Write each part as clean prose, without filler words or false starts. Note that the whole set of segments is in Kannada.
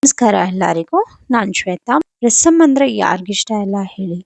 ನಮಸ್ಕಾರ ಎಲ್ಲರಿಗೂ. ನಾನ್ ಶ್ವೇತಾ. ರಸಂ ಅಂದ್ರೆ ಯಾರಿಗಿಷ್ಟ ಇಲ್ಲ ಹೇಳಿ.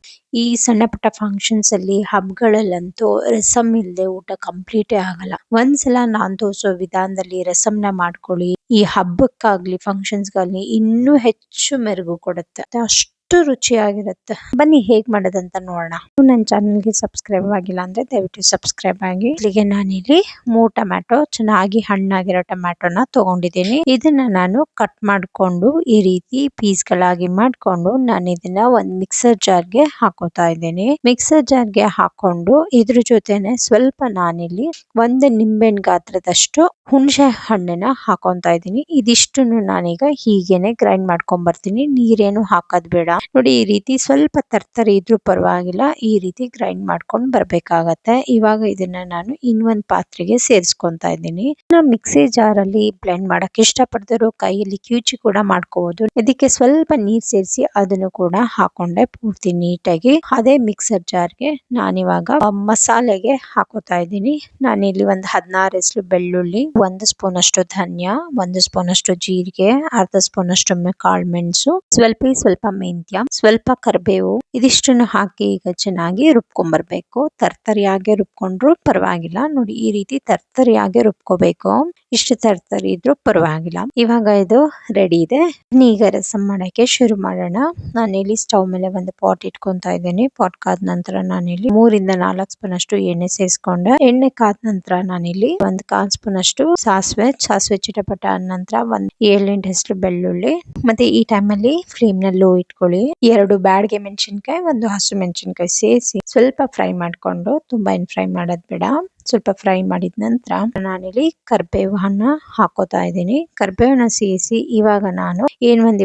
ಈ ಸಣ್ಣ ಪುಟ್ಟ ಫಂಕ್ಷನ್ಸ್ ಅಲ್ಲಿ ಹಬ್ಗಳಲ್ಲಂತೂ ರಸಂ ಇಲ್ಲದೆ ಊಟ ಕಂಪ್ಲೀಟೇ ಆಗಲ್ಲ. ಒಂದ್ಸಲ ನಾನ್ ತೋರ್ಸೋ ವಿಧಾನದಲ್ಲಿ ರಸಂನ ಮಾಡ್ಕೊಳ್ಳಿ, ಈ ಹಬ್ಬಕ್ಕಾಗ್ಲಿ ಫಂಕ್ಷನ್ಸ್ಗಾಗ್ಲಿ ಇನ್ನೂ ಹೆಚ್ಚು ಮೆರುಗು ಕೊಡುತ್ತೆ. ಅಷ್ಟು ರುಚಿಯಾಗಿರುತ್ತೆ. ಬನ್ನಿ ಹೇಗ್ ಮಾಡೋದಂತ ನೋಡೋಣ. ನನ್ನ ಚಾನಲ್ಗೆ ಸಬ್ಸ್ಕ್ರೈಬ್ ಆಗಿಲ್ಲ ಅಂದ್ರೆ ದಯವಿಟ್ಟು ಸಬ್ಸ್ಕ್ರೈಬ್ ಆಗಿ. ಇಲ್ಲಿಗೆ ನಾನಿಲ್ಲಿ 3 ಟೊಮ್ಯಾಟೊ, ಚೆನ್ನಾಗಿ ಹಣ್ಣಾಗಿರೋ ಟೊಮ್ಯಾಟೊನ ತಗೊಂಡಿದ್ದೀನಿ. ಇದನ್ನ ನಾನು ಕಟ್ ಮಾಡ್ಕೊಂಡು ಈ ರೀತಿ ಪೀಸ್ ಗಳಾಗಿ ಮಾಡ್ಕೊಂಡು ನಾನು ಇದನ್ನ ಒಂದು ಮಿಕ್ಸರ್ ಜಾರ್ಗೆ ಹಾಕೋತಾ ಇದ್ದೀನಿ. ಮಿಕ್ಸರ್ ಜಾರ್ಗೆ ಹಾಕೊಂಡು ಇದ್ರ ಜೊತೆನೆ ಸ್ವಲ್ಪ ನಾನಿಲ್ಲಿ ಒಂದು ನಿಂಬೆಹಣ್ಣು ಗಾತ್ರದಷ್ಟು ಹುಣಸೆ ಹಣ್ಣನ್ನ ಹಾಕೊಂತಾ ಇದ್ದೀನಿ. ಇದಿಷ್ಟನ್ನು ನಾನೀಗ ಹೀಗೇನೆ ಗ್ರೈಂಡ್ ಮಾಡ್ಕೊಂಡ್ ಬರ್ತೀನಿ. ನೀರೇನು ಹಾಕೋದ್ ಬೇಡ. ನೋಡಿ, ಈ ರೀತಿ ಸ್ವಲ್ಪ ತರ್ತರಿ ಇದ್ರೂ ಪರವಾಗಿಲ್ಲ, ಈ ರೀತಿ ಗ್ರೈಂಡ್ ಮಾಡ್ಕೊಂಡು ಬರ್ಬೇಕಾಗತ್ತೆ. ಇವಾಗ ಇದನ್ನ ನಾನು ಇನ್ನೊಂದ್ ಪಾತ್ರೆಗೆ ಸೇರಿಸ್ಕೊಂತಾ ಇದ್ದೀನಿ. ಮಿಕ್ಸಿ ಜಾರ್ ಅಲ್ಲಿ ಬ್ಲೆಂಡ್ ಮಾಡಕ್ ಇಷ್ಟಪಡ್ದರು ಕೈಯಲ್ಲಿ ಕ್ಯೂಚಿ ಕೂಡ ಮಾಡ್ಕೋಬಹುದು. ಇದಕ್ಕೆ ಸ್ವಲ್ಪ ನೀರ್ ಸೇರಿಸಿ ಅದನ್ನು ಕೂಡ ಹಾಕೊಂಡೆ ಪೂರ್ತಿ ನೀಟಾಗಿ. ಅದೇ ಮಿಕ್ಸರ್ ಜಾರ್ಗೆ ನಾನಿವಾಗ ಮಸಾಲೆಗೆ ಹಾಕೋತಾ ಇದ್ದೀನಿ. ನಾನಿಲ್ಲಿ ಒಂದು 16 ಎಸಳು ಬೆಳ್ಳುಳ್ಳಿ, 1 ಸ್ಪೂನ್ ಅಷ್ಟು ಧನ್ಯ, 1 ಸ್ಪೂನ್ ಅಷ್ಟು ಜೀರಿಗೆ, ಅರ್ಧ ಸ್ಪೂನ್ ಅಷ್ಟು ಕಾಳು ಮೆಣಸು, ಸ್ವಲ್ಪ ಮೆಂತ್ಯ, ಸ್ವಲ್ಪ ಕರಿಬೇವು, ಇದಿಷ್ಟನ್ನು ಹಾಕಿ ಈಗ ಚೆನ್ನಾಗಿ ರುಬ್ಕೊಂಡ್ಬರ್ಬೇಕು. ತರ್ತರಿಯಾಗೆ ರುಬ್ಕೊಂಡ್ರು ಪರವಾಗಿಲ್ಲ. ನೋಡಿ, ಈ ರೀತಿ ತರ್ತರಿಯಾಗೆ ರುಬ್ಕೋಬೇಕು. ಇಷ್ಟು ತರ್ತರಿ ಇದ್ರೂ ಪರವಾಗಿಲ್ಲ. ಇವಾಗ ಇದು ರೆಡಿ ಇದೆ. ಈಗ ರಸಂ ಮಾಡಕ್ಕೆ ಶುರು ಮಾಡೋಣ. ನಾನಿಲ್ಲಿ ಸ್ಟವ್ ಮೇಲೆ ಒಂದು ಪಾಟ್ ಇಟ್ಕೊಂತಾ ಇದ್ದೀನಿ. ಪಾಟ್ ಕಾದ ನಂತರ ನಾನಿಲ್ಲಿ 3 ಇಂದ 4 ಸ್ಪೂನ್ ಅಷ್ಟು ಎಣ್ಣೆ ಸೇರಿಸ್ಕೊಂಡೆ. ಎಣ್ಣೆ ಕಾದ ನಂತರ ನಾನಿಲ್ಲಿ 1/4 ಸ್ಪೂನ್ ಅಷ್ಟು ಸಾಸಿವೆ ಚಿಟಪಟ ಆದ ನಂತರ 7-8 ಹೆಸರು ಬೆಳ್ಳುಳ್ಳಿ. ಮತ್ತೆ ಈ ಟೈಮ್ ಅಲ್ಲಿ ಫ್ಲೇಮ್ ನ ಲೋ ಇಟ್ಕೊಳ್ಳಿ. 2 ಬ್ಯಾಡಗೆ ಮೆಣಸಿನಕಾಯಿ, 1 ಹಸಿರು ಮೆಣಸಿನಕಾಯಿ ಸೇರಿಸಿ ಸ್ವಲ್ಪ ಫ್ರೈ ಮಾಡ್ಕೊಂಡು, ತುಂಬಾ ಏನ್ ಫ್ರೈ ಮಾಡೋದ್ ಬೇಡ, ಸ್ವಲ್ಪ ಫ್ರೈ ಮಾಡಿದ ನಂತರ ನಾನಿಲ್ಲಿ ಕರಿಬೇವನ್ನ ಹಾಕೋತಾ ಇದ್ದೀನಿ. ಕರಿಬೇವನ್ನ ಸೇರಿಸಿ ಇವಾಗ ನಾನು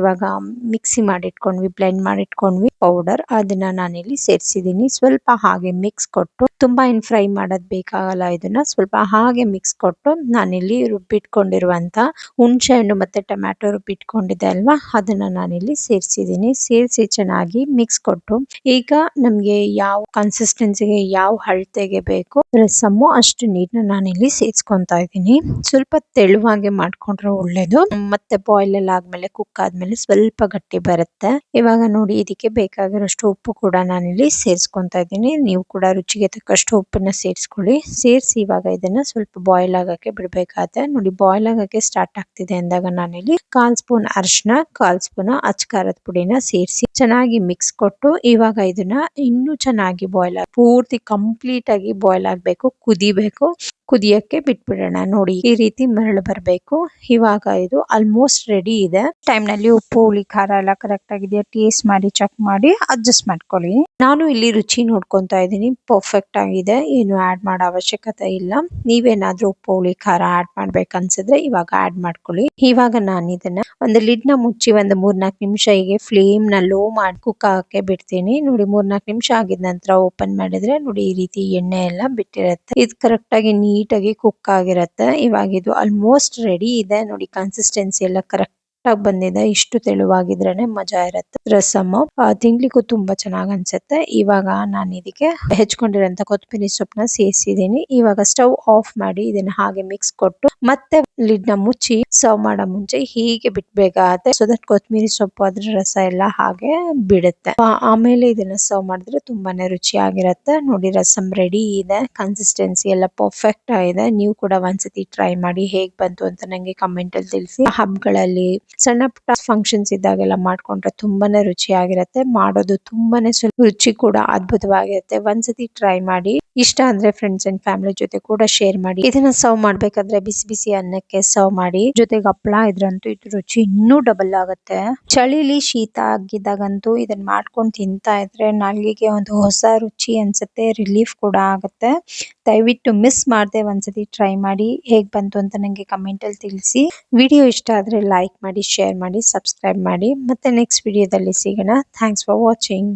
ಇವಾಗ ಮಿಕ್ಸಿ ಮಾಡಿಟ್ಕೊಂಡ್ವಿ, ಬ್ಲೆಂಡ್ ಮಾಡಿಟ್ಕೊಂಡ್ವಿ ಪೌಡರ್, ಅದನ್ನ ನಾನಿಲ್ಲಿ ಸೇರಿಸಿದೀನಿ. ಸ್ವಲ್ಪ ಹಾಗೆ ಮಿಕ್ಸ್ ಕೊಟ್ಟು, ತುಂಬಾ ಏನ್ ಫ್ರೈ ಮಾಡೋದ್ ಬೇಕಾಗಲ್ಲ. ಇದನ್ನ ಸ್ವಲ್ಪ ಹಾಗೆ ಮಿಕ್ಸ್ ಕೊಟ್ಟು ನಾನಿಲ್ಲಿ ರುಬ್ಬಿಟ್ಕೊಂಡಿರುವಂತ ಹುಣಸೆ ಹಣ್ಣು ಮತ್ತೆ ಟೊಮ್ಯಾಟೊ ರುಬ್ಬಿಟ್ಕೊಂಡಿದ್ದೆ ಅಲ್ವಾ, ಅದನ್ನ ನಾನಿಲ್ಲಿ ಸೇರಿಸಿದೀನಿ. ಸೇರಿಸಿ ಚೆನ್ನಾಗಿ ಮಿಕ್ಸ್ ಕೊಟ್ಟು, ಈಗ ನಮ್ಗೆ ಯಾವ ಕನ್ಸಿಸ್ಟೆನ್ಸಿಗೆ, ಯಾವ ಅಳತೆಗೆ ಬೇಕು ರಸಮ್ಮು ಅಷ್ಟು ನೀರ್ನ ನಾನಿಲ್ಲಿ ಸೇರಿಸ್ಕೊಂತಾ ಇದ್ದೀನಿ. ಸ್ವಲ್ಪ ತೆಳುವಾಗೆ ಮಾಡ್ಕೊಂಡ್ರೆ ಒಳ್ಳೇದು. ಮತ್ತೆ ಬಾಯ್ಲ್ ಎಲ್ಲ ಆದ್ಮೇಲೆ, ಕುಕ್ ಆದ್ಮೇಲೆ ಸ್ವಲ್ಪ ಗಟ್ಟಿ ಬರುತ್ತೆ. ಇವಾಗ ನೋಡಿ, ಇದಕ್ಕೆ ಬೇಕಾಗಿರೋಷ್ಟು ಉಪ್ಪು ಕೂಡ ನಾನಿಲ್ಲಿ ಸೇರಿಸ್ಕೊಂತಾ ಇದ್ದೀನಿ. ನೀವು ಕೂಡ ರುಚಿಗೆ ತಕ್ಕಷ್ಟು ಉಪ್ಪನ್ನ ಸೇರಿಸ್ಕೊಳ್ಳಿ. ಸೇರಿಸಿ ಇವಾಗ ಇದನ್ನ ಸ್ವಲ್ಪ ಬಾಯ್ಲ್ ಆಗಕ್ಕೆ ಬಿಡ್ಬೇಕಾಗತ್ತೆ. ನೋಡಿ, ಬಾಯ್ಲ್ ಆಗಕ್ಕೆ ಸ್ಟಾರ್ಟ್ ಆಗ್ತಿದೆ ಅಂದಾಗ ನಾನಿಲ್ಲಿ 1/4 ಸ್ಪೂನ್ ಅರಿಶಿನ, 1/4 ಸ್ಪೂನ್ ಅಚ್ಚ ಖಾರದ ಪುಡಿನ ಸೇರಿಸಿ ಚೆನ್ನಾಗಿ ಮಿಕ್ಸ್ ಕೊಟ್ಟು, ಇವಾಗ ಇದನ್ನ ಇನ್ನೂ ಚೆನ್ನಾಗಿ ಪೂರ್ತಿ ಕಂಪ್ಲೀಟ್ ಆಗಿ ಬಾಯ್ಲ್ ಆಗ್ಬೇಕು, ಕುದಿಬೇಕು. ಕುದಿಯಕ್ಕೆ ಬಿಟ್ಬಿಡೋಣ. ನೋಡಿ, ಈ ರೀತಿ ಮರಳು ಬರ್ಬೇಕು. ಇವಾಗ ಇದು ಆಲ್ಮೋಸ್ಟ್ ರೆಡಿ ಇದೆ. ಟೈಮ್ ನಲ್ಲಿ ಉಪ್ಪು, ಹುಳಿ, ಖಾರ ಎಲ್ಲ ಕರೆಕ್ಟ್ ಆಗಿದೆಯಾ ಟೇಸ್ಟ್ ಮಾಡಿ ಚೆಕ್ ಮಾಡಿ ಅಡ್ಜಸ್ಟ್ ಮಾಡ್ಕೊಳ್ಳಿ. ನಾನು ಇಲ್ಲಿ ರುಚಿ ನೋಡ್ಕೊಂತಾ ಇದ್ದೀನಿ. ಪರ್ಫೆಕ್ಟ್ ಆಗಿದೆ, ಏನು ಆಡ್ ಮಾಡೋ ಅವಶ್ಯಕತೆ ಇಲ್ಲ. ನೀವೇನಾದ್ರೂ ಉಪ್ಪು, ಹುಳಿ, ಖಾರ ಆಡ್ ಮಾಡ್ಬೇಕನ್ಸಿದ್ರೆ ಇವಾಗ ಆಡ್ ಮಾಡ್ಕೊಳ್ಳಿ. ಇವಾಗ ನಾನು ಇದನ್ನ ಒಂದು ಲಿಡ್ ನ ಮುಚ್ಚಿ ಒಂದು 3-4 ನಿಮಿಷ ಹೀಗೆ ಫ್ಲೇಮ್ ನ ಲೋ ಮಾಡಿ ಕುಕ್ ಆಗಕ್ಕೆ ಬಿಡ್ತೀನಿ. ನೋಡಿ, 3-4 ನಿಮಿಷ ಆಗಿದ ನಂತರ ಓಪನ್ ಮಾಡಿದ್ರೆ ನೋಡಿ, ಈ ರೀತಿ ಎಣ್ಣೆ ಎಲ್ಲ ಬಿಟ್ಟಿರುತ್ತೆ. ಇದು ಕರೆಕ್ಟ್ ಆಗಿ ನೀಟಾಗಿ ಕುಕ್ ಆಗಿರುತ್ತೆ. ಇವಾಗ ಇದು ಆಲ್ಮೋಸ್ಟ್ ರೆಡಿ ಇದೆ. ನೋಡಿ, ಕನ್ಸಿಸ್ಟೆನ್ಸಿ ಎಲ್ಲ ಕರೆಕ್ಟ್ ಆಗಿ ಬಂದಿದೆ. ಇಷ್ಟು ತೆಳುವಾಗಿದ್ರೇನೆ ಮಜಾ ಇರುತ್ತೆ ರಸಮ್. ತಿನ್ಲಿಕ್ಕೂ ತುಂಬಾ ಚೆನ್ನಾಗ್ ಅನ್ಸುತ್ತೆ. ಇವಾಗ ನಾನು ಇದಕ್ಕೆ ಹೆಚ್ಕೊಂಡಿರೋಂತ ಕೊತ್ತಂಬರಿ ಸೊಪ್ಪನ್ನ ಸೇರಿಸಿದೀನಿ. ಇವಾಗ ಸ್ಟವ್ ಆಫ್ ಮಾಡಿ ಇದನ್ನ ಹಾಗೆ ಮಿಕ್ಸ್ ಕೊಟ್ಟು ಮತ್ತೆ ಲಿಡ್ ನ ಮುಚ್ಚಿ ಸರ್ವ್ ಮಾಡೋ ಮುಂಚೆ ಹೀಗೆ ಬಿಟ್ಬೇಕಾಗತ್ತೆ. ಸೊ ದಟ್ ಕೊತ್ತಂಬರಿ ಸೊಪ್ಪು ಅದ್ರ ರಸ ಎಲ್ಲ ಹಾಗೆ ಬಿಡುತ್ತೆ. ಆಮೇಲೆ ಇದನ್ನ ಸರ್ವ್ ಮಾಡಿದ್ರೆ ತುಂಬಾನೇ ರುಚಿಯಾಗಿರುತ್ತೆ. ನೋಡಿ, ರಸಂ ರೆಡಿ ಇದೆ. ಕನ್ಸಿಸ್ಟೆನ್ಸಿ ಎಲ್ಲ ಪರ್ಫೆಕ್ಟ್ ಆಗಿದೆ. ನೀವು ಕೂಡ ಒಂದ್ಸತಿ ಟ್ರೈ ಮಾಡಿ ಹೇಗ್ ಬಂತು ಅಂತ ನಂಗೆ ಕಮೆಂಟ್ ಅಲ್ಲಿ ತಿಳಿಸಿ. ಹಬ್ಗಳಲ್ಲಿ, ಸಣ್ಣ ಪುಟ್ಟ ಫಂಕ್ಷನ್ಸ್ ಇದ್ದಾಗೆಲ್ಲ ಮಾಡ್ಕೊಂಡ್ರೆ ತುಂಬಾನೇ ರುಚಿಯಾಗಿರುತ್ತೆ. ಮಾಡೋದು ತುಂಬಾನೇ ರುಚಿ ಕೂಡ ಅದ್ಭುತವಾಗಿರುತ್ತೆ. ಒಂದ್ಸತಿ ಟ್ರೈ ಮಾಡಿ. ಇಷ್ಟ ಅಂದ್ರೆ ಫ್ರೆಂಡ್ಸ್ ಅಂಡ್ ಫ್ಯಾಮಿಲಿ ಜೊತೆ ಕೂಡ ಶೇರ್ ಮಾಡಿ. ಇದನ್ನ ಸರ್ವ್ ಮಾಡ್ಬೇಕಾದ್ರೆ ಬಿಸಿ ಬಿಸಿ ಅನ್ನಕ್ಕೆ ಸರ್ವ್ ಮಾಡಿ. ಜೊತೆಗೆ ಹಪ್ಪಳ ಇದ್ರಂತೂ ಇದ್ರ ರುಚಿ ಇನ್ನೂ ಡಬಲ್ ಆಗುತ್ತೆ. ಚಳಿಲಿ ಶೀತ ಆಗಿದ್ದಾಗಂತೂ ಇದನ್ನ ಮಾಡ್ಕೊಂಡು ತಿಂತಾ ಇದ್ರೆ ನಾಲ್ಗೆಗೆ ಒಂದು ಹೊಸ ರುಚಿ ಅನ್ಸುತ್ತೆ. ರಿಲೀಫ್ ಕೂಡ ಆಗುತ್ತೆ. ದಯವಿಟ್ಟು ಮಿಸ್ ಮಾಡದೆ ಒಂದ್ಸತಿ ಟ್ರೈ ಮಾಡಿ. ಹೇಗ್ ಬಂತು ಅಂತ ನಂಗೆ ಕಮೆಂಟ್ ಅಲ್ಲಿ ತಿಳಿಸಿ. ವಿಡಿಯೋ ಇಷ್ಟ ಆದ್ರೆ ಲೈಕ್ ಮಾಡಿ, ಶೇರ್ ಮಾಡಿ, ಸಬ್ಸ್ಕ್ರೈಬ್ ಮಾಡಿ. ಮತ್ತೆ ನೆಕ್ಸ್ಟ್ ವಿಡಿಯೋದಲ್ಲಿ ಸಿಗೋಣ. Thanks for watching.